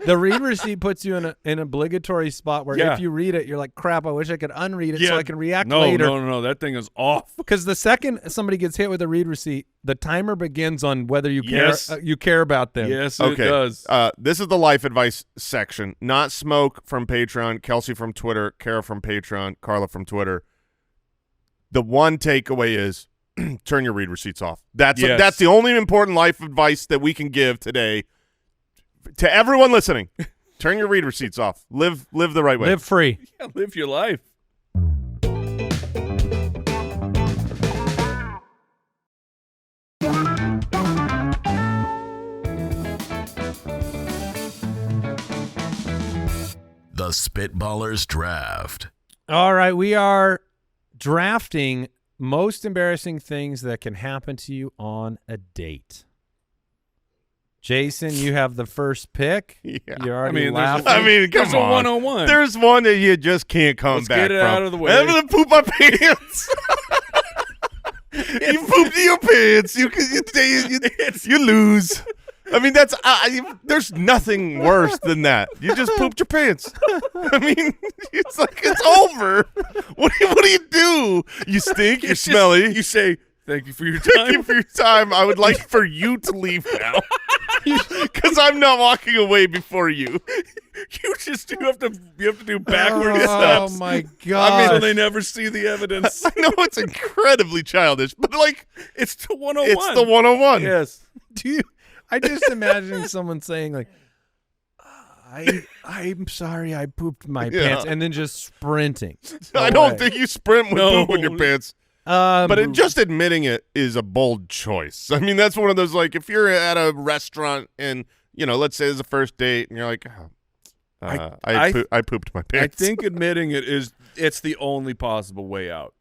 The read receipt puts you in an obligatory spot where if you read it, you're like, crap, I wish I could unread it so I can react later. No. That thing is off. Because the second somebody gets hit with a read receipt, the timer begins on whether you care Yes. you care about them. Yes, Okay. it does. This is the life advice section. Not Smoke from Patreon, Kelsey from Twitter, Kara from Patreon, Carla from Twitter. The one takeaway is turn your read receipts off. That's the only important life advice that we can give today to everyone listening. Turn your read receipts off. Live the right way. Live free. Yeah, live your life. The Spitballers Draft. All right, we are drafting most embarrassing things that can happen to you on a date. Jason, you have the first pick. Yeah. You're already laughing. I mean, come There's on. a one-on-one. There's one that you just can't come Let's back get it from. out of the way. I'm gonna poop my pants. You pooped your pants. You lose. I mean, that's there's nothing worse than that. You just pooped your pants. I mean, it's like it's over. What do you do? You stink. You're smelly. You say, thank you for your Thank time. you for your time. I would like for you to leave now. Because I'm not walking away before you. You have to do backwards Oh steps. my god! So they never see the evidence. I know it's incredibly childish, but like It's the 101. it's the 101. Yes. Do you? I just imagine someone saying like, "I'm sorry, I pooped my pants," and then just sprinting. I don't think you sprint with No. poop in your pants. But just admitting it is a bold choice. I mean, that's one of those, like, if you're at a restaurant and, you know, let's say it's a first date and you're like, I pooped my I pants. think admitting it's the only possible way out.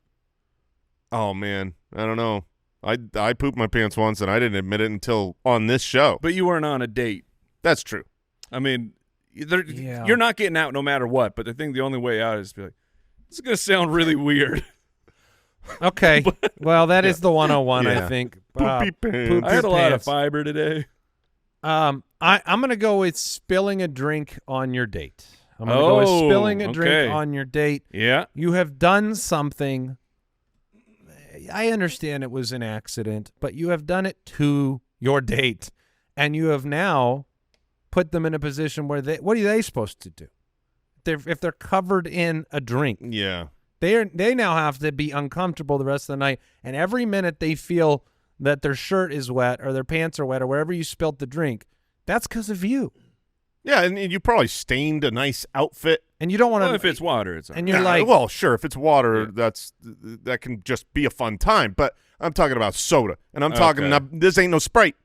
Oh, man. I don't know. I pooped my pants once and I didn't admit it until on this show. But you weren't on a date. That's true. I mean, you're not getting out no matter what, but I think the only way out is to be like, this is going to sound really weird. Okay, well, that is the 101, I Yeah. think. Poopy pants. poop I had a your lot of pants. fiber today. I'm going to go with spilling a drink on your date. I'm going to go with spilling a drink okay. on your date. Yeah. You have done something. I understand it was an accident, but you have done it to your date, and you have now put them in a position where what are they supposed to do? If they're covered in a drink, Yeah. they now have to be uncomfortable the rest of the night, and every minute they feel that their shirt is wet or their pants are wet or wherever you spilt the drink, that's because of you. Yeah, and you probably stained a nice outfit. And you don't want to. Well, if it's water, it's and you're Nah, like, well, sure, if it's water, Yeah. that can just be a fun time. But I'm talking about soda, and I'm talking Okay. this ain't no Sprite.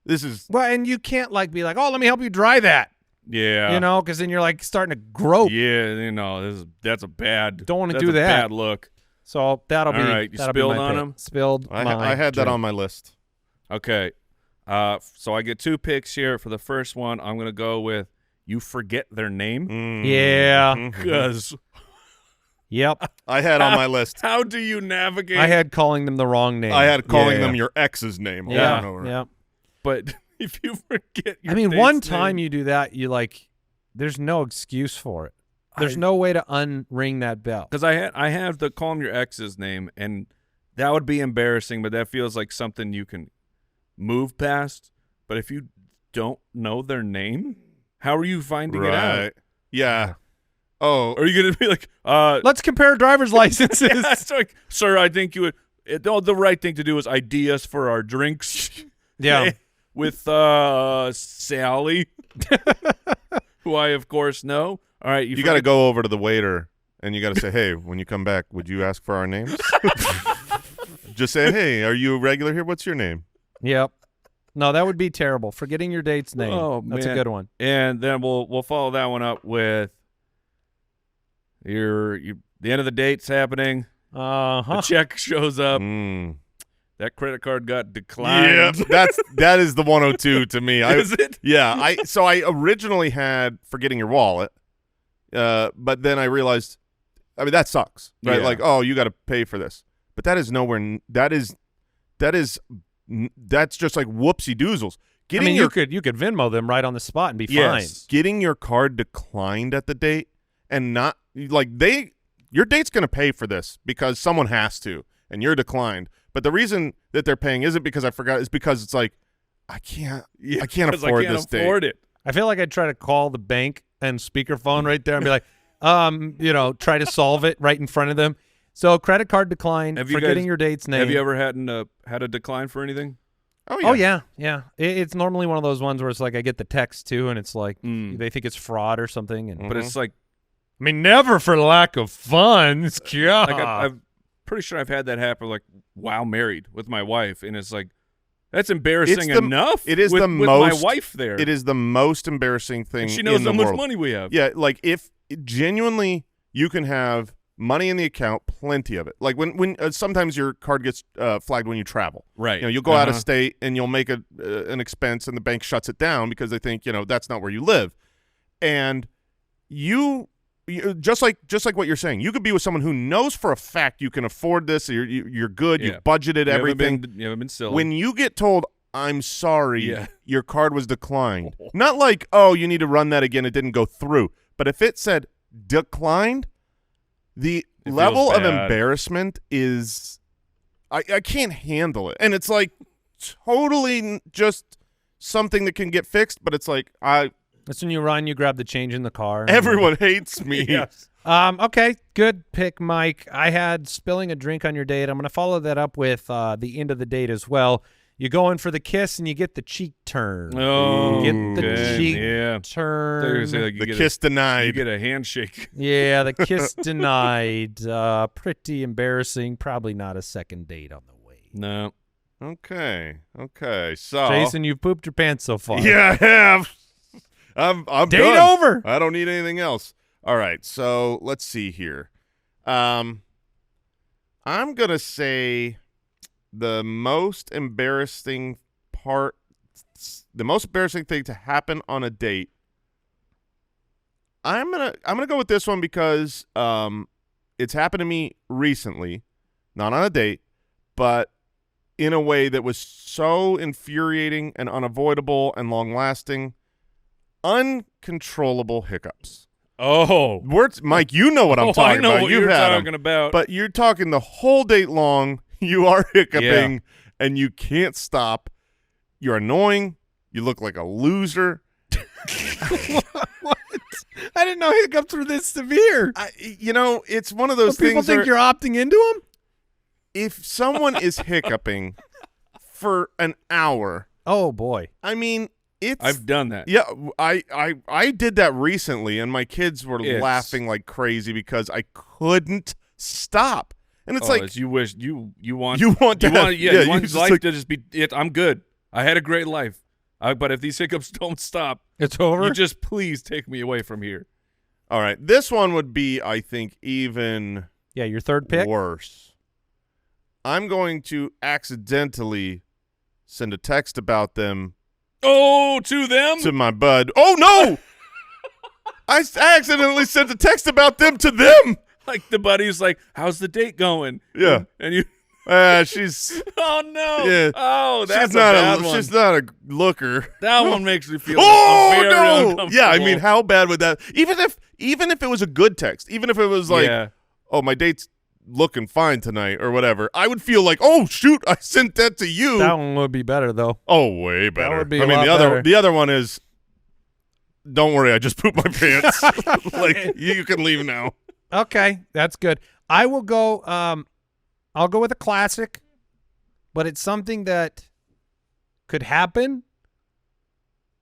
This is well, and you can't like be like, oh, let me help you dry that, Yeah. you know, because then you're like starting to grope. Yeah, you know, that's a bad. Don't wanna that's do a that. Bad look. So that'll be. All right, you that'll spilled be my on pick. him? Spilled. I had that on my list. Okay. So I get two picks here. For the first one, I'm going to go with you forget their name. Yeah. Mhm. Because Yep. I had on my list. how do you navigate? I had calling them the wrong name. I had calling Yeah. them your ex's name. over Yeah. and over. Yeah. But if you forget your I mean, date's one time name- you do that, you like, there's no excuse for it. There's no way to unring that bell. Because I have the call 'em your ex's name, and that would be embarrassing, but that feels like something you can move past. But if you don't know their name, how are you finding it out? Right. Yeah. Oh, Are you going to be like, Let's compare driver's licenses. yeah, it's like, sir, I think you would. The right thing to do is ID us for our drinks. Yeah. With Sally, who I of course know. All right, you got to go over to the waiter and you got to say, hey, when you come back, would you ask for our names? Just say, hey, are you a regular here? What's your name? Yep. No, that would be terrible. Forgetting your date's name. Oh, That's a man. good one. And then we'll follow that one up with the end of the date's happening. The check shows up. That credit card got declined. Yeah, that is the 102 to me. Is it? Yeah. I originally had forgetting your wallet, but then I realized, I mean, that sucks, right? Yeah. Like, oh, you got to pay for this, but that is nowhere. That's just like whoopsie doozles. You could Venmo them right on the spot and be fine. Getting your card declined at the date and not like your date's going to pay for this because someone has to, and you're declined. But the reason that they're paying isn't because I forgot. It's because it's like I can't afford this date. I feel like I'd try to call the bank and speakerphone right there and be like, try to solve it right in front of them. So credit card decline, forgetting your date's name. Have you ever had a decline for anything? Oh yeah. It's normally one of those ones where it's like I get the text too, and it's like they think it's fraud or something. And But it's like, I mean, never for lack of funds. God. like I'm pretty sure I've had that happen. Like while married with my wife, and it's like that's embarrassing enough. It is with most my wife there. It is the most embarrassing thing. And she knows in how the much world. money we have. Yeah, like if genuinely you can have money in the account, plenty of it. Like when sometimes your card gets flagged when you travel. Right. You'll go out of state and you'll make an expense, and the bank shuts it down because they think that's not where you live, and you just like what you're saying. You could be with someone who knows for a fact you can afford this. You're good. Yeah. You've budgeted everything. You haven't been silly. When you get told, I'm sorry, your card was declined. Not like, oh, you need to run that again. It didn't go through. But if it said declined, the level of embarrassment is I can't handle it. And it's like totally just something that can get fixed, but it's like that's when you run, you grab the change in the car. Everyone hates me. Yes. Okay, good pick, Mike. I had spilling a drink on your date. I'm going to follow that up with the end of the date as well. You go in for the kiss, and you get the cheek turn. Oh, you get the cheek turn. The kiss denied. You get a handshake. Yeah, the kiss denied. Pretty embarrassing. Probably not a second date on the way. No. Okay. So, Jason, you've pooped your pants so far. Yeah, I have. I'm date done. over. I don't need anything else. All right, so let's see here. I'm gonna say the most embarrassing thing to happen on a date. I'm gonna go with this one because it's happened to me recently, not on a date, but in a way that was so infuriating and unavoidable and long-lasting. Uncontrollable hiccups. Oh, Mike, you know what I'm talking I know about. what You've you're had talking them. about. But you're talking the whole date long. You are hiccuping, and you can't stop. You're annoying. You look like a loser. What? I didn't know hiccups were this severe. It's one of those people things. Think you're opting into them? If someone is hiccuping for an hour, oh boy! I mean. I've done that. Yeah, I did that recently, and my kids were laughing like crazy because I couldn't stop. And it's like you wish you want life to just be it. I'm good. I had a great life. But if these hiccups don't stop, it's over. You just please take me away from here. All right, this one would be, I think, even your third pick. Worse. I'm going to accidentally send a text about them. Oh, to them? To my bud. Oh, no! I accidentally sent a text about them to them. Like the buddy's like, how's the date going? Yeah. And you... she's... Oh, no. Yeah. Oh, that's a bad one. She's not a looker. That one makes me feel very uncomfortable. Yeah, I mean, how bad would that... Even if it was a good text, even if it was like, oh, my date's looking fine tonight or whatever, I would feel like, oh shoot, I sent that to you. That one would be better though. Oh, way better. That would be the other one is, don't worry, I just pooped my pants. Like you can leave now. Okay, that's good. I will go I'll go with a classic, but it's something that could happen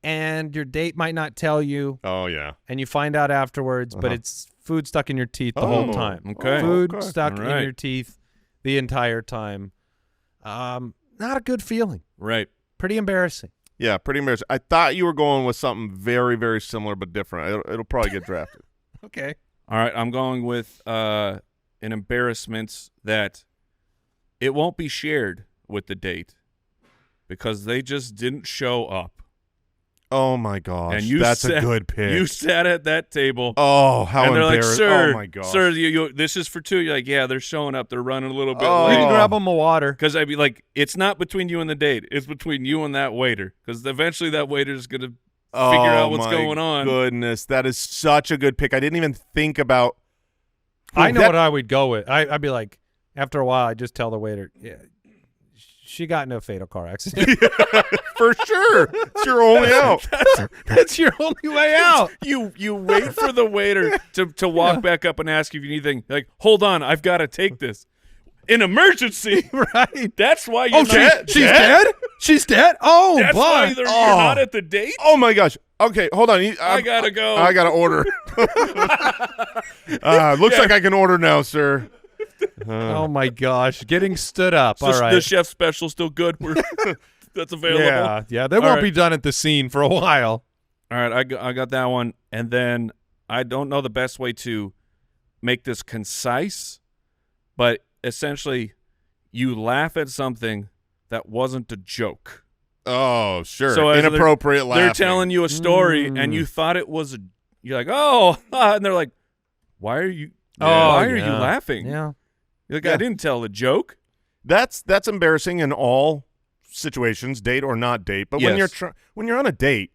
and and your date might not tell you, Oh yeah. and you find out afterwards, but it's food stuck in your teeth the whole time. Okay. Food Okay. stuck All in right. your teeth the entire time. Not a good feeling. Right. Pretty embarrassing. Yeah, pretty embarrassing. I thought you were going with something very, very similar but different. It'll probably get drafted. Okay. All right, I'm going with an embarrassment that it won't be shared with the date because they just didn't show up. Oh my gosh, And you that's sat, a good pick. You sat at that table. Oh, how and they're like, embarrassing! sir, Oh my gosh, sir, this is for two. You're like, yeah, they're showing up. They're running a little bit Oh. You late. can grab them a water. Because I'd be like, it's not between you and the date. It's between you and that waiter. Because eventually that waiter is going to figure out what's going on. Goodness, that is such a good pick. I didn't even think about. I know that- what I would go with. I'd be like, after a while, I just tell the waiter, yeah, she got in a fatal car accident. For sure. It's your only out. That's your only way out. You wait for the waiter to walk back up and ask you if you need anything. Like, hold on, I've got to take this. An emergency. Right. That's why you're She's dead? She's dead? Oh, That's boy. why you're not at the date. Oh my gosh. Okay, hold on. I gotta go. I gotta order. Looks like I can order now, sir. Oh, my gosh. Getting stood up. So All right. the chef special still good. That's available. Yeah. They All won't right. be done at the scene for a while. All right, I got that one. And then I don't know the best way to make this concise, but essentially you laugh at something that wasn't a joke. Oh, sure. So as Inappropriate laughing. They're telling you a story, and you thought it was you're like, oh, and they're like, why are you why are you laughing? Yeah. You're like, Yeah. I didn't tell a joke. That's embarrassing in all situations, date or not date. But when Yes. when you're on a date,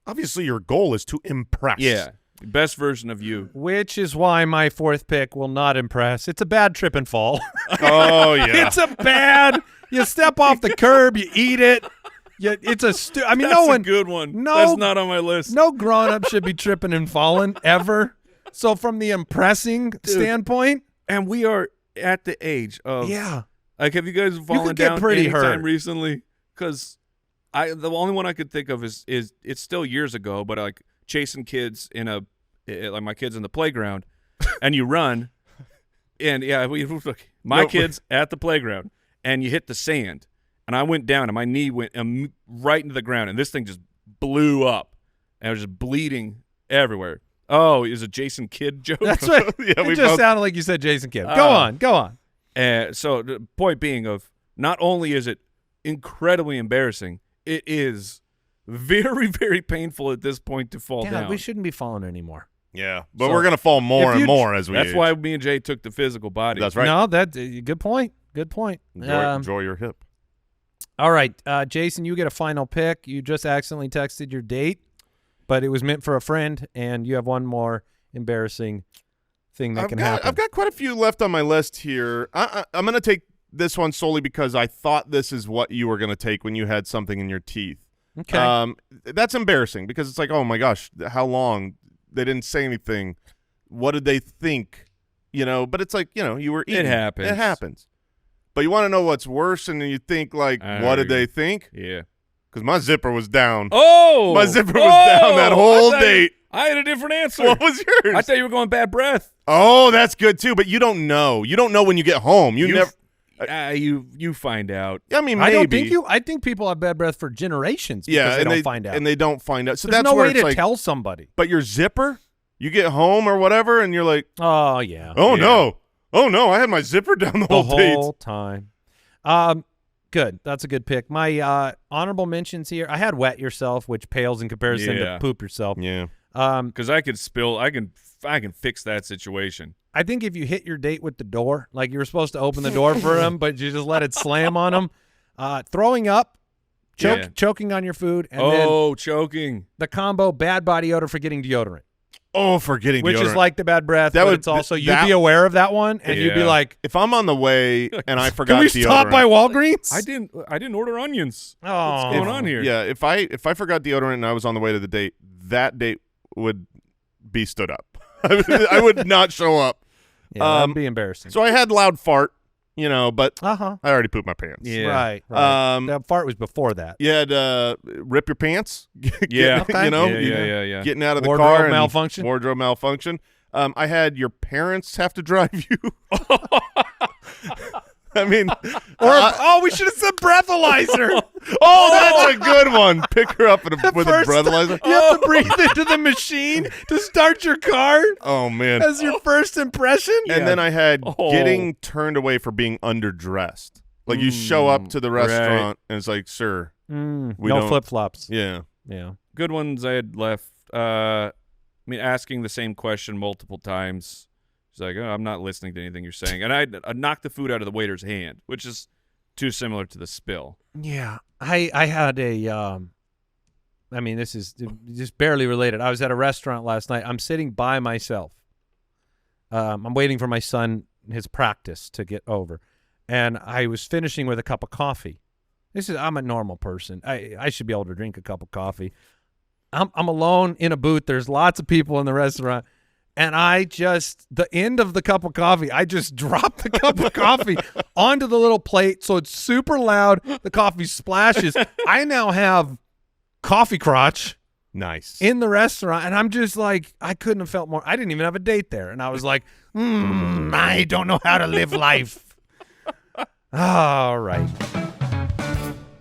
obviously your goal is to impress. Yeah. Best version of you. Which is why my fourth pick will not impress. It's a bad trip and fall. Oh yeah. It's a bad. You step off the curb, you eat it. It's a I mean, That's no one. a good one. no- That's not on my list. No grown-up should be tripping and falling ever. So from the impressing standpoint, And we are at the age of Like, have you guys fallen could get down pretty anytime hurt. recently? Because the only one I could think of is it's still years ago, but like chasing kids like my kids in the playground, and you run, and kids at the playground, and you hit the sand, and I went down, and my knee went right into the ground, and this thing just blew up, and I was just bleeding everywhere. Oh, is a Jason Kidd joke? that's what. Yeah, it we just both- sounded like you said Jason Kidd. Go on. So the point being of not only is it incredibly embarrassing, it is very, very painful at this point to fall God, down. we shouldn't be falling anymore. Yeah. But So, we're gonna fall more if and you- more as we That's age. why me and Jay took the physical body. That's right. No, good point. Good point. Enjoy your hip. All right, Jason, you get a final pick. You just accidentally texted your date, but it was meant for a friend, and you have one more embarrassing thing that can happen. I've got quite a few left on my list here. I'm going to take this one solely because I thought this is what you were going to take when you had something in your teeth. Okay. That's embarrassing because it's like, oh my gosh, how long? They didn't say anything. What did they think? But it's like, you were eating. It happens. It happens. But you want to know what's worse, and you think like, what did they think? Yeah. Because my zipper was down. Oh! My zipper was down that whole date. I had a different answer. What was yours? I thought you were going bad breath. Oh, that's good too. But you don't know. You don't know when you get home. You never. You find out. I mean, I maybe. don't think I think people have bad breath for generations because Yeah, they and don't find out. and they don't find out. So There's that's no where way it's to like. tell somebody. But your zipper, you get home or whatever, and you're like, Oh yeah. oh Yeah. no, I had my zipper down the The whole date. whole time. Good. That's a good pick. My honorable mentions here. I had wet yourself, which pales in comparison Yeah. to poop yourself. Yeah. Because I could spill. I can fix that situation. I think if you hit your date with the door, like you were supposed to open the door for him, but you just let it slam on him, throwing up, Yeah. choking on your food, and then Choking. the combo bad body odor for getting deodorant, Oh, forgetting which is deodorant. like the bad breath, That but would- it's also you'd that- be aware of that one, and you'd be Yeah. like, if I'm on the way and I forgot can we deodorant. stop by Walgreens? I didn't order onions. Oh. What's going on here? Yeah, if I forgot deodorant and I was on the way to the date, that date would be stood up. I would not show up. Yeah, that'd be embarrassing. So I had loud fart. you know, but Uh-huh. I already pooped my pants. Yeah. Right. That fart was before that. You had rip your pants. Yeah. Okay. You know, Yeah. getting out of the Wardrobe car. And malfunction? Wardrobe malfunction. I had your parents have to drive you. I mean, We should have said breathalyzer. that's a good one. Pick her up with a First, breathalyzer. You have to breathe into the machine to start your car Oh man. as your first impression. And then I had Oh. getting turned away for being underdressed. Like you show up to the restaurant and it's like, sir, we no don't- flip flops. yeah. Yeah. Good ones I had left. I mean, asking the same question multiple times. He's like, I'm not listening to anything you're saying. And I knocked the food out of the waiter's hand, which is too similar to the spill. Yeah. I had a I mean, this is just barely related. I was at a restaurant last night. I'm sitting by myself. I'm waiting for my son, his practice to get over. And I was finishing with a cup of coffee. I'm a normal person. I should be able to drink a cup of coffee. I'm alone in a booth. There's lots of people in the restaurant. And the end of the cup of coffee, I just dropped the cup of coffee onto the little plate. So it's super loud. The coffee splashes. I now have coffee crotch Nice. in the restaurant. And I'm just like, I couldn't have felt more. I didn't even have a date there. And I was like, I don't know how to live life. All right.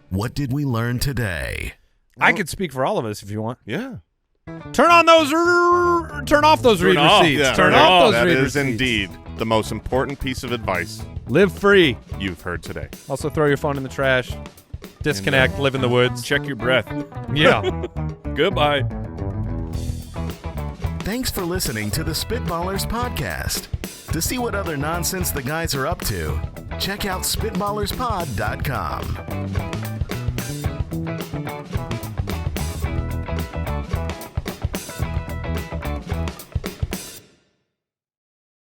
What did we learn today? I could speak for all of us if you want. Yeah. Turn off those read off. receipts. Yeah, Turn right. off those That read is receipts. indeed the most important piece of advice Live free. you've heard today. Also throw your phone in the trash. Disconnect. Live in the woods. Check your breath. Yeah. Goodbye. Thanks for listening to the Spitballers podcast. To see what other nonsense the guys are up to, check out SpitballersPod.com.